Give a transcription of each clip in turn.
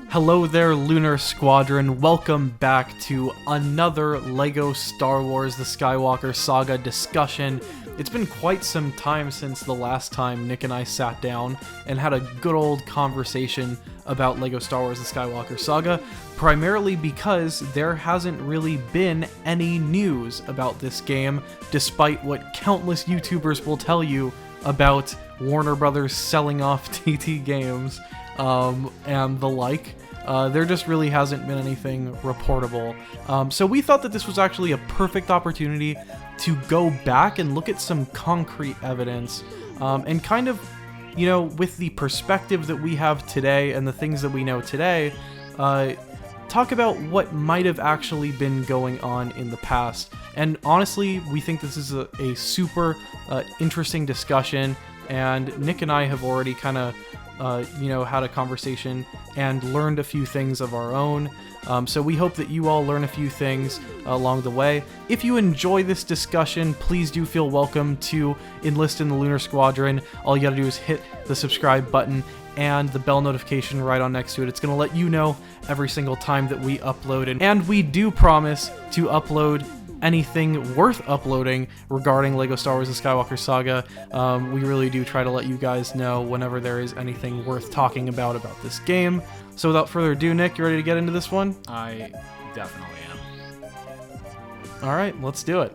Hello there, Lunar Squadron. Welcome back to another LEGO Star Wars The Skywalker Saga discussion. It's been quite some time since the last time Nick and I sat down and had a good old conversation about LEGO Star Wars The Skywalker Saga, primarily because there hasn't really been any news about this game, despite what countless YouTubers will tell you about Warner Brothers selling off TT Games and the like. There just really hasn't been anything reportable. So we thought that this was actually a perfect opportunity to go back and look at some concrete evidence and kind of, you know, with the perspective that we have today and the things that we know today, talk about what might have actually been going on in the past. And honestly, we think this is a super interesting discussion, and Nick and I have already kind of had a conversation and learned a few things of our own. So we hope that you all learn a few things along the way. If you enjoy this discussion, please do feel welcome to enlist in the Lunar Squadron. All you gotta do is hit the subscribe button and the bell notification right on next to it. It's gonna let you know every single time that we upload. And we do promise to upload anything worth uploading regarding LEGO Star Wars The Skywalker Saga. We really do try to let you guys know whenever there is anything worth talking about this game. So without further ado, Nick, you ready to get into this one? I definitely am. Alright, let's do it.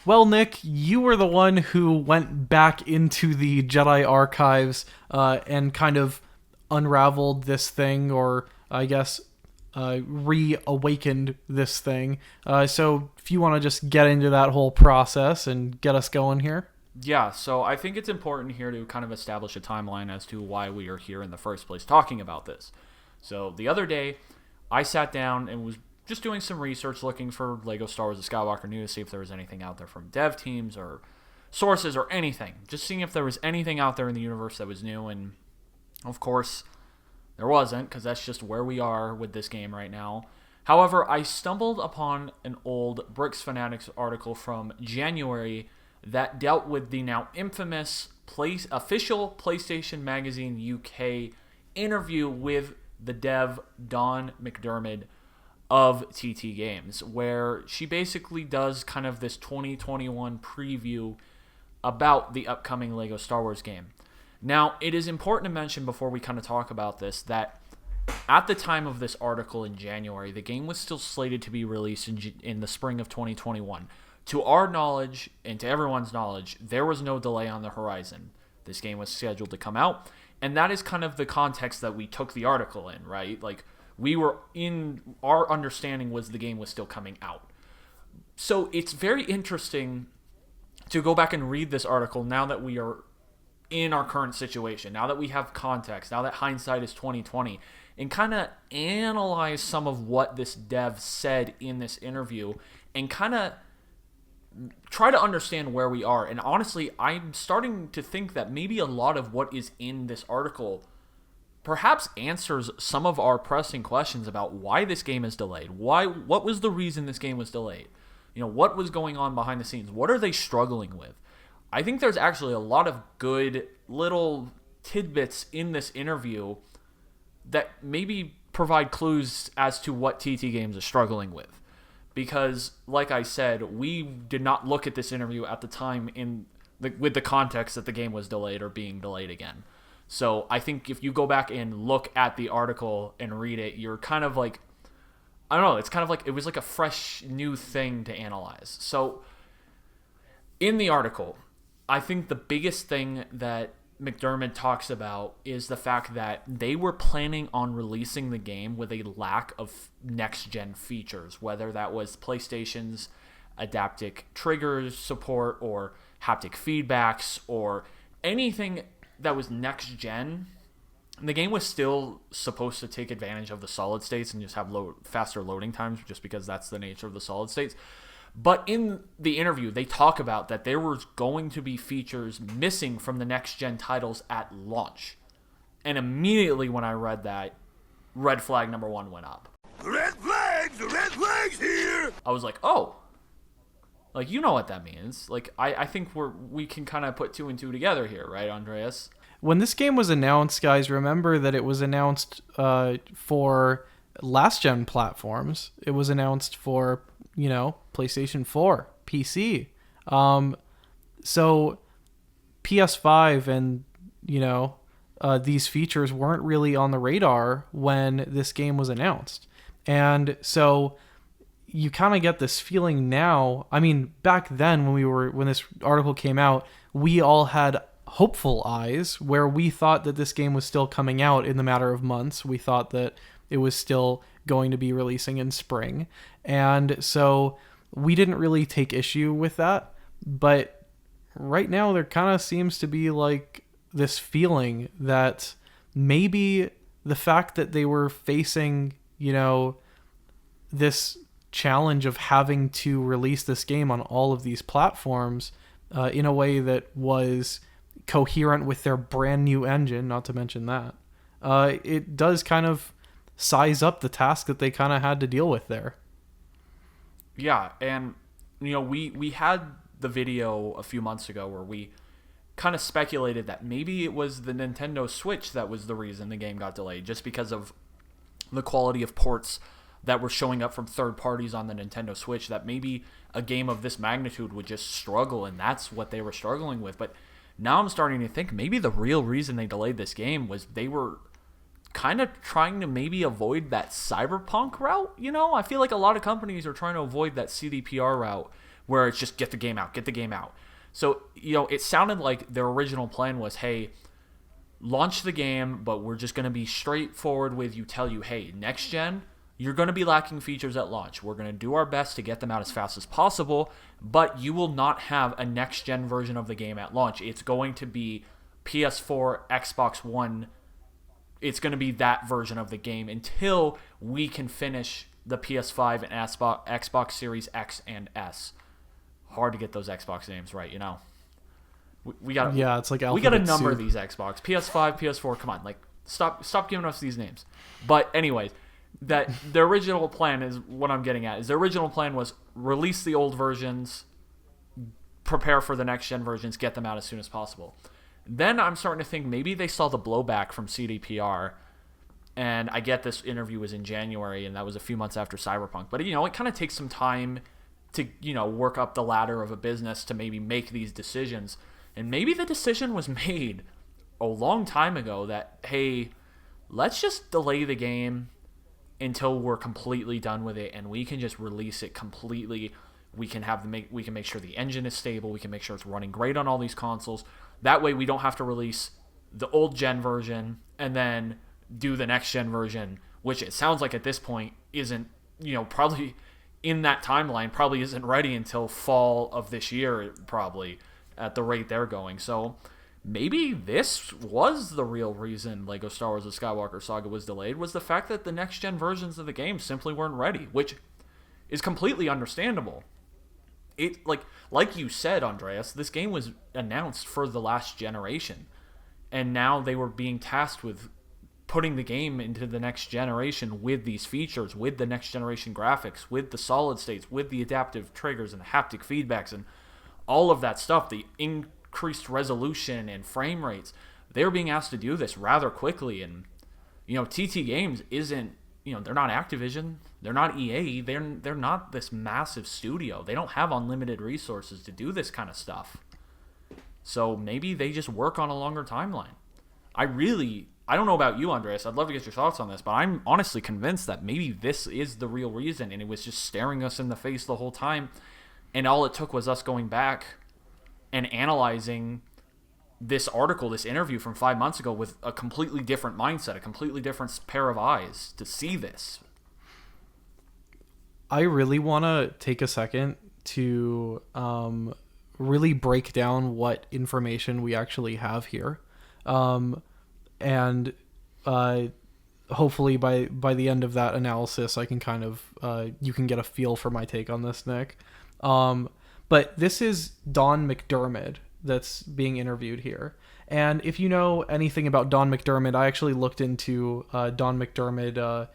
Well, Nick, you were the one who went back into the Jedi archives and kind of unraveled this thing, or I guess reawakened this thing. So if you want to just get into that whole process and get us going here. Yeah, so I think it's important here to kind of establish a timeline as to why we are here in the first place talking about this. So the other day, I sat down and was just doing some research, looking for LEGO Star Wars The Skywalker news, see if there was anything out there from dev teams or sources or anything. Just seeing if there was anything out there in the universe that was new, and of course, there wasn't, because that's just where we are with this game right now. However, I stumbled upon an old Bricks Fanatics article from January that dealt with the now infamous official PlayStation Magazine UK interview with the dev Dawn McDiarmid of TT Games, where she basically does kind of this 2021 preview about the upcoming LEGO Star Wars game. Now, it is important to mention before we kind of talk about this that at the time of this article in January, the game was still slated to be released in the spring of 2021. To our knowledge, and to everyone's knowledge, there was no delay on the horizon. This game was scheduled to come out, and that is kind of the context that we took the article in, right? Like, our understanding was the game was still coming out. So it's very interesting to go back and read this article now that we are in our current situation, now that we have context, now that hindsight is 2020, and kind of analyze some of what this dev said in this interview and kind of try to understand where we are. And honestly, I'm starting to think that maybe a lot of what is in this article perhaps answers some of our pressing questions about why this game is delayed. What was the reason this game was delayed? You know, what was going on behind the scenes? What are they struggling with? I think there's actually a lot of good little tidbits in this interview that maybe provide clues as to what TT Games is struggling with. Because, like I said, we did not look at this interview at the time with the context that the game was delayed or being delayed again. So I think if you go back and look at the article and read it, you're kind of like, I don't know, it's kind of like it was like a fresh new thing to analyze. So in the article, I think the biggest thing that McDiarmid talks about is the fact that they were planning on releasing the game with a lack of next-gen features, whether that was PlayStation's adaptive triggers support or haptic feedbacks or anything that was next gen. The game was still supposed to take advantage of the solid states and just have faster loading times, just because that's the nature of the solid states. But in the interview, they talk about that there was going to be features missing from the next gen titles at launch. And immediately when I read that, red flag number one went up. The red flags here! I was like, oh, like, you know what that means. Like, I think we can kind of put two and two together here, right, Andreas? When this game was announced, guys, remember that it was announced for last gen platforms. It was announced for, PlayStation 4, PC. So PS5 and, these features weren't really on the radar when this game was announced. And so you kind of get this feeling now. I mean, back then when this article came out, we all had hopeful eyes where we thought that this game was still coming out in the matter of months. We thought that it was still going to be releasing in spring. And so we didn't really take issue with that. But right now there kind of seems to be like this feeling that maybe the fact that they were facing, this challenge of having to release this game on all of these platforms in a way that was coherent with their brand new engine, not to mention that, it does kind of size up the task that they kind of had to deal with there. Yeah, and we had the video a few months ago where we kind of speculated that maybe it was the Nintendo Switch that was the reason the game got delayed, just because of the quality of ports that were showing up from third parties on the Nintendo Switch, that maybe a game of this magnitude would just struggle, and that's what they were struggling with. But now I'm starting to think maybe the real reason they delayed this game was they were kind of trying to maybe avoid that cyberpunk route. I feel like a lot of companies are trying to avoid that CDPR route where it's just get the game out. So, it sounded like their original plan was, hey, launch the game, but we're just going to be straightforward with you, tell you, hey, next gen, you're going to be lacking features at launch. We're going to do our best to get them out as fast as possible, but you will not have a next gen version of the game at launch. It's going to be PS4, Xbox One. It's going to be that version of the game until we can finish the PS5 and Xbox Series X and S. Hard to get those Xbox names right, We got it's like we got to alphabet number soup. these Xbox, PS5, PS4. Come on, like stop giving us these names. But anyways, that the original plan is what I'm getting at. Is the original plan was release the old versions, prepare for the next gen versions, get them out as soon as possible. Then I'm starting to think maybe they saw the blowback from CDPR, and I get this interview was in January, and that was a few months after Cyberpunk. But it kind of takes some time to work up the ladder of a business to maybe make these decisions. And maybe the decision was made a long time ago that, hey, let's just delay the game until we're completely done with it, and we can just release it completely. We can make sure the engine is stable. We can make sure it's running great on all these consoles. That way we don't have to release the old gen version and then do the next gen version, which it sounds like at this point isn't, probably in that timeline, probably isn't ready until fall of this year, probably, at the rate they're going. So maybe this was the real reason Lego Star Wars: The Skywalker Saga was delayed, was the fact that the next-gen versions of the game simply weren't ready, which is completely understandable. It like you said, Andreas, this game was announced for the last generation, and now they were being tasked with putting the game into the next generation with these features, with the next generation graphics, with the solid states, with the adaptive triggers and the haptic feedbacks and all of that stuff, the increased resolution and frame rates. They're being asked to do this rather quickly, and TT Games isn't, they're not Activision, they're not EA, they're not this massive studio. They don't have unlimited resources to do this kind of stuff. So maybe they just work on a longer timeline. I don't know about you, Andreas. I'd love to get your thoughts on this, but I'm honestly convinced that maybe this is the real reason, and it was just staring us in the face the whole time, and all it took was us going back and analyzing this article, this interview from 5 months ago with a completely different mindset, a completely different pair of eyes to see this. I really want to take a second to really break down what information we actually have here. And hopefully by the end of that analysis, I can kind of you can get a feel for my take on this, Nick. But this is Dawn McDiarmid that's being interviewed here. And if you know anything about Dawn McDiarmid, I actually looked into Dawn McDiarmid.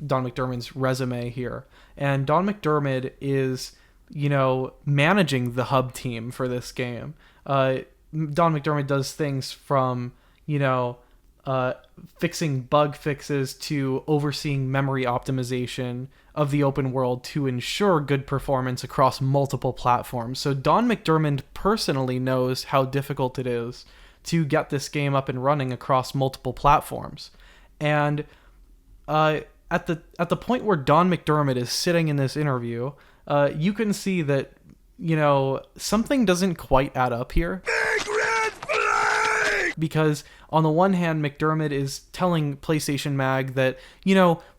Dawn McDiarmid's resume here. And Dawn McDiarmid is, managing the hub team for this game. Dawn McDiarmid does things from, fixing bug fixes to overseeing memory optimization of the open world to ensure good performance across multiple platforms. So Dawn McDiarmid personally knows how difficult it is to get this game up and running across multiple platforms. And at the point where Dawn McDiarmid is sitting in this interview, you can see that, something doesn't quite add up here. Big red flag! Because on the one hand, McDiarmid is telling PlayStation Mag that,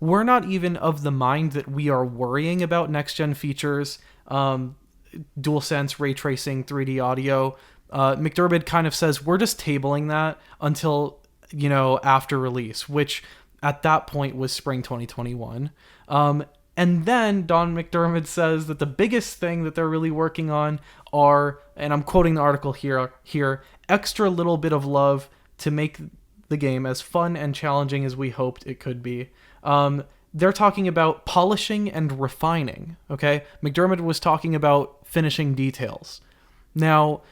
we're not even of the mind that we are worrying about next-gen features, DualSense, ray tracing, 3D audio. McDiarmid kind of says, we're just tabling that until, after release, which at that point was spring 2021. And then Dawn McDiarmid says that the biggest thing that they're really working on are, and I'm quoting the article here, extra little bit of love to make the game as fun and challenging as we hoped it could be. They're talking about polishing and refining, okay? McDiarmid was talking about finishing details. Now,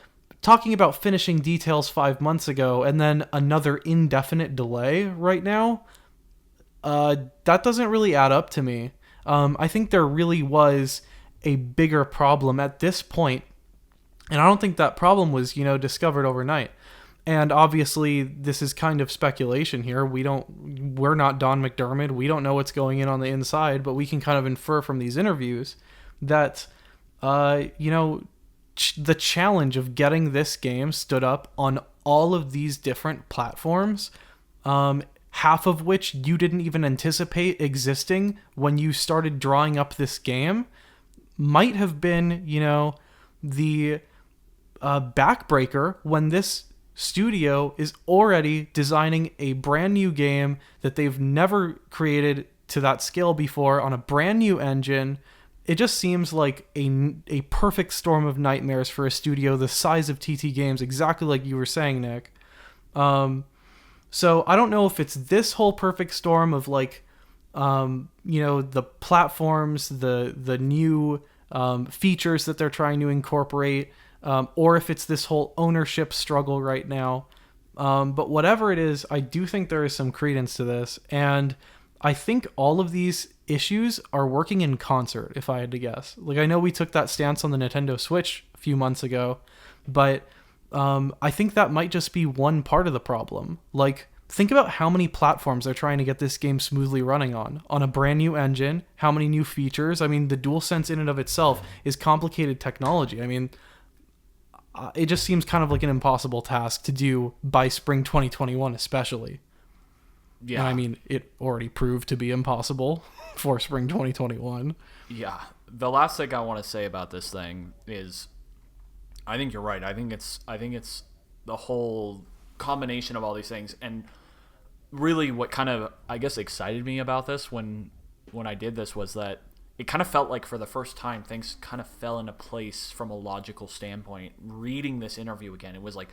talking about finishing details 5 months ago and then another indefinite delay right now, that doesn't really add up to me. I think there really was a bigger problem at this point, and I don't think that problem was, discovered overnight. And obviously, this is kind of speculation here. We're not Dawn McDiarmid. We don't know what's going on the inside, but we can kind of infer from these interviews that, the challenge of getting this game stood up on all of these different platforms, half of which you didn't even anticipate existing when you started drawing up this game, might have been, the backbreaker when this studio is already designing a brand new game that they've never created to that scale before on a brand new engine. It just seems like a perfect storm of nightmares for a studio the size of TT Games, exactly like you were saying, Nick. So I don't know if it's this whole perfect storm of the platforms, the new features that they're trying to incorporate, or if it's this whole ownership struggle right now. But whatever it is, I do think there is some credence to this. And I think all of these issues are working in concert, if I had to guess. I know we took that stance on the Nintendo Switch a few months ago, but I think that might just be one part of the problem. Think about how many platforms they're trying to get this game smoothly running on a brand new engine, how many new features. I mean, the DualSense in and of itself is complicated technology. I mean, it just seems kind of like an impossible task to do by spring 2021, especially. Yeah. And I mean, it already proved to be impossible for spring 2021. Yeah. The last thing I want to say about this thing is, I think you're right. I think it's the whole combination of all these things. And really what kind of, I guess, excited me about this when I did this was that it kind of felt like for the first time things kind of fell into place from a logical standpoint. Reading this interview again, it was like,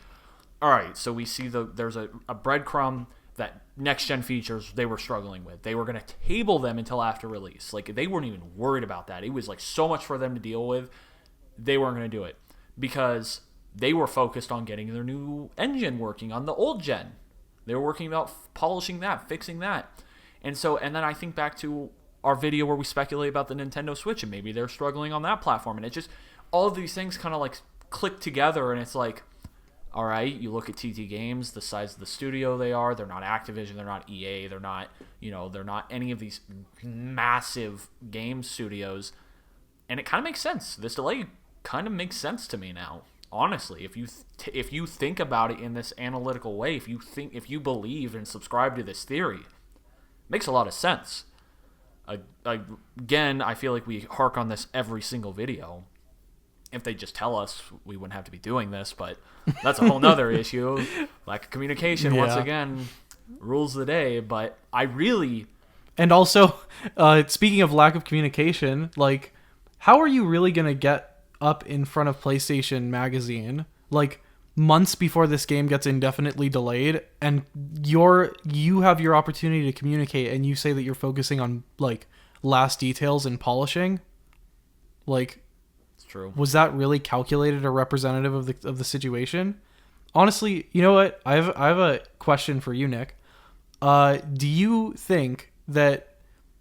all right, so we see there's a breadcrumb that next-gen features they were struggling with. They were going to table them until after release. They weren't even worried about that. It was so much for them to deal with. They weren't going to do it because they were focused on getting their new engine working on the old gen. They were working about polishing that, fixing that. And then I think back to our video where we speculate about the Nintendo Switch and maybe they're struggling on that platform. And it just, all of these things kind of click together, and it's all right, you look at TT Games, the size of the studio they are, they're not Activision, they're not EA, they're not, they're not any of these massive game studios. And it kind of makes sense. This delay kind of makes sense to me now. Honestly, if you think about it in this analytical way, if you believe and subscribe to this theory, it makes a lot of sense. Again, I feel like we hark on this every single video. If they just tell us, we wouldn't have to be doing this, but that's a whole nother issue. Lack of communication, once again, rules the day. But I really... And also, speaking of lack of communication, how are you really going to get up in front of PlayStation Magazine? months before this game gets indefinitely delayed, and you have your opportunity to communicate, and you say that you're focusing on like last details and polishing. Like, It's true. was that really calculated or representative of the situation? Honestly, you know what? I have a question for you, Nick. Do you think that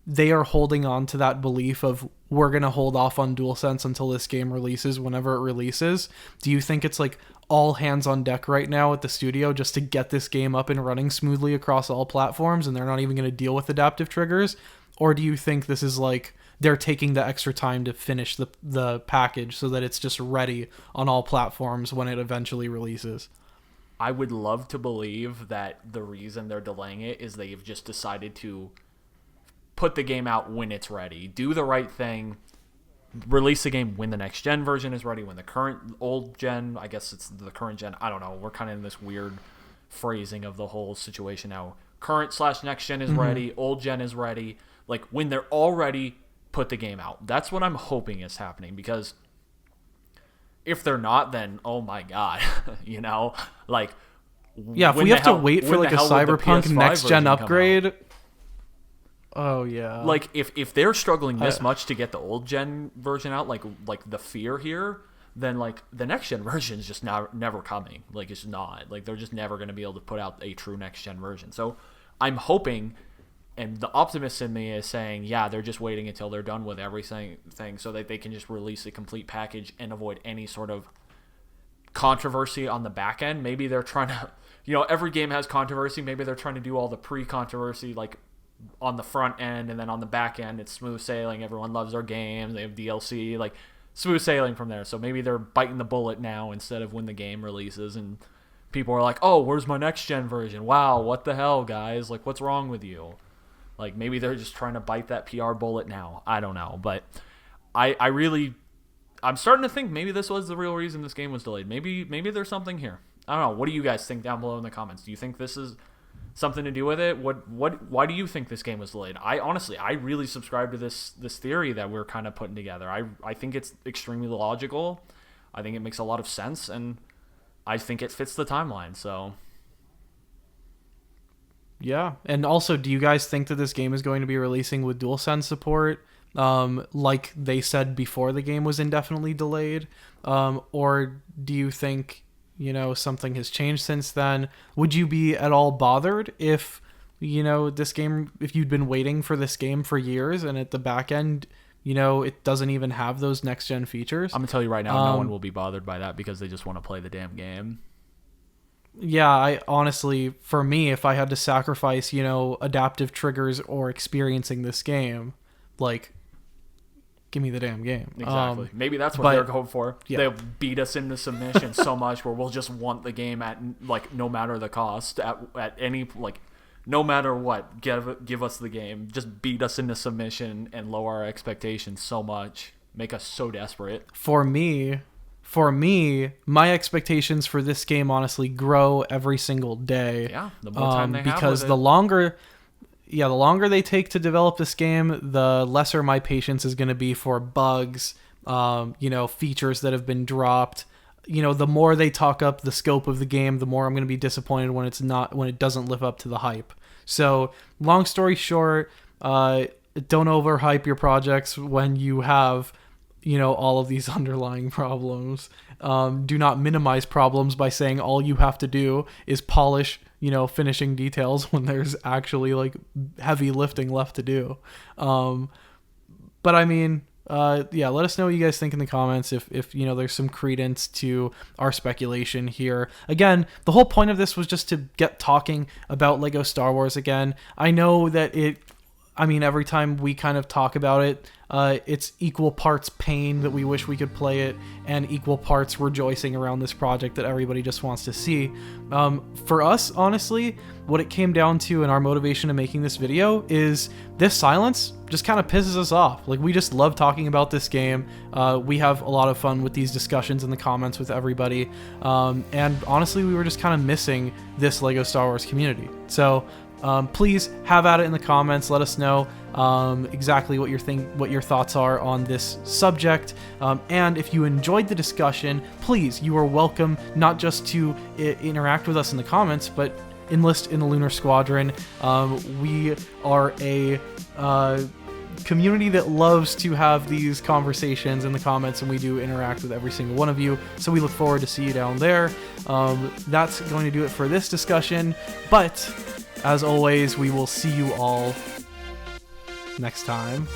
they are holding on to that belief of we're going to hold off on DualSense until this game releases whenever it releases? Do you think it's like all hands on deck right now at the studio just to get this game up and running smoothly across all platforms, and they're not even going to deal with adaptive triggers? Or do you think this is like they're taking the extra time to finish the package so that it's just ready on all platforms when it eventually releases? I would love to believe that the reason they're delaying it is they've just decided to put the game out when it's ready. Do the right thing. Release the game when the next gen version is ready, when the current old gen, I guess it's the current gen, I don't know. We're kind of in this weird phrasing of the whole situation now. Current/next gen is ready, old gen is ready. Like, when they're all ready, put the game out. That's what I'm hoping is happening, because if they're not, then oh my god, you know, like, yeah, if we have to wait for like a Cyberpunk next gen upgrade. Oh yeah. Like, if they're struggling this much to get the old gen version out, like the fear here, then like the next gen version is just never coming. Like, it's not. Like, they're just never going to be able to put out a true next gen version. So I'm hoping, and the optimist in me is saying, yeah, they're just waiting until they're done with everything so that they can just release a complete package and avoid any sort of controversy on the back end. Maybe they're trying to, you know, every game has controversy. Maybe they're trying to do all the pre-controversy, like, on the front end, and then on the back end it's smooth sailing. Everyone loves their games, they have DLC, like, smooth sailing from there. So maybe they're biting the bullet now instead of when the game releases, and people are like, oh, where's my next gen version? Wow, what the hell, guys? Like, what's wrong with you? Like, maybe they're just trying to bite that PR bullet now. I don't know, but I'm starting to think maybe this was the real reason this game was delayed. Maybe there's something here. I don't know. What do you guys think down below in the comments? Do you think this is something to do with it? Why do you think this game was delayed? I really subscribe to this theory that we're kind of putting together. I think it's extremely logical. I think it makes a lot of sense, and I think it fits the timeline. So yeah. And also, do you guys think that this game is going to be releasing with DualSense support, like they said before the game was indefinitely delayed? Or do you think, you know, something has changed since then? Would you be at all bothered if, you know, if you'd been waiting for this game for years and at the back end, you know, it doesn't even have those next gen features? I'm gonna tell you right now, no one will be bothered by that, because they just want to play the damn game. Yeah, I honestly, for me, if I had to sacrifice, you know, adaptive triggers or experiencing this game, like, give me the damn game. Exactly. Maybe that's what they're going for. Yeah. They'll beat us into submission so much where we'll just want the game at, like, no matter the cost, at any, like, no matter what, give us the game. Just beat us into submission and lower our expectations so much, make us so desperate. For me, my expectations for this game honestly grow every single day. Yeah, the more time they have because with the longer they take to develop this game, the lesser my patience is going to be for bugs, you know, features that have been dropped. You know, the more they talk up the scope of the game, the more I'm going to be disappointed when it doesn't live up to the hype. So, long story short, don't overhype your projects when you have, you know, all of these underlying problems. Do not minimize problems by saying all you have to do is polish, you know, finishing details when there's actually like heavy lifting left to do. But I mean, yeah, let us know what you guys think in the comments if you know there's some credence to our speculation here. Again, the whole point of this was just to get talking about Lego Star Wars again. I know that every time we kind of talk about it, it's equal parts pain that we wish we could play it and equal parts rejoicing around this project that everybody just wants to see. For us, honestly, what it came down to and our motivation in making this video is this silence just kind of pisses us off. Like, we just love talking about this game. We have a lot of fun with these discussions in the comments with everybody. And honestly, we were just kind of missing this Lego Star Wars community. So please have at it in the comments. Let us know exactly what your thoughts are on this subject. And if you enjoyed the discussion, please, you are welcome not just to interact with us in the comments, but enlist in the Lunar Squadron. We are a community that loves to have these conversations in the comments, and we do interact with every single one of you, so we look forward to see you down there. That's going to do it for this discussion, but as always, we will see you all next time.